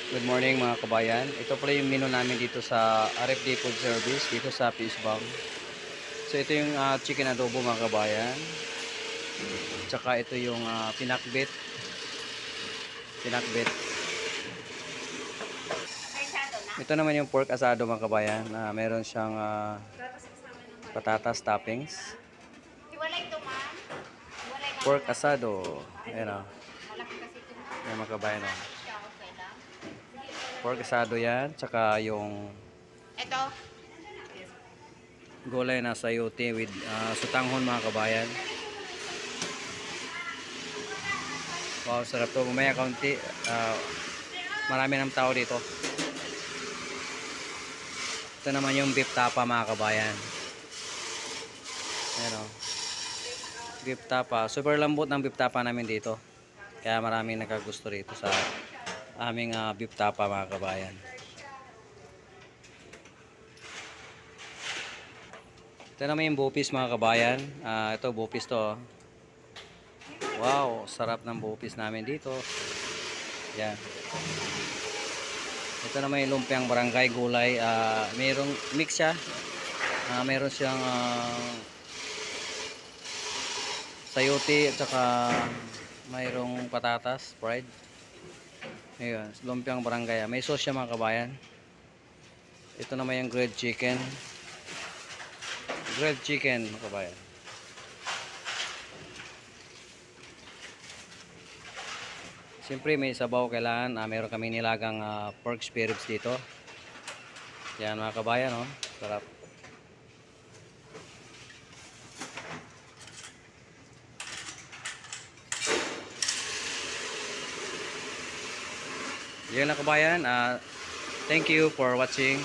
Good morning mga kabayan. Ito pala yung menu namin dito sa RFD Food Service dito sa Fishbang. So ito yung chicken adobo mga kabayan. Tsaka ito yung pinakbet. Pinakbet. Ito naman yung pork asado mga kabayan. Meron siyang patatas toppings. Hiwalay ito, ma'am. Hiwalay ka Pork lang. asado. Ayan o. Malaki kasi ito, ma'am. Ayan mga kabayan o. Siya, okay lang. Pork asado yan. Tsaka yung Ito. gulay na sayote with sutanghon mga kabayan. Wow, sarap to. Mamaya kaunti. Marami ng tao dito. Ito naman yung beef tapa mga kabayan. Ayan o. Beef tapa. Super lambot ng beef tapa namin dito. Kaya maraming nakagusto rito sa aming beef tapa mga kabayan. Ito naman yung bupis mga kabayan. Ito bupis to. Wow, sarap ng bupis namin dito. Yan. Ito naman yung lumpiang barangay gulay. Mayroong mix siya. Mayroon siyang sayote at saka mayroong patatas, fried. Ayun, lumpiang barangay. May sauce siya mga kabayan. Ito naman yung grilled chicken. Grilled chicken mga kabayan. Siyempre may sabaw kailangan. Meron kami nilagang pork spare ribs dito. Yan mga kabayan, oh. Sarap. Yan na kabayan. Thank you for watching.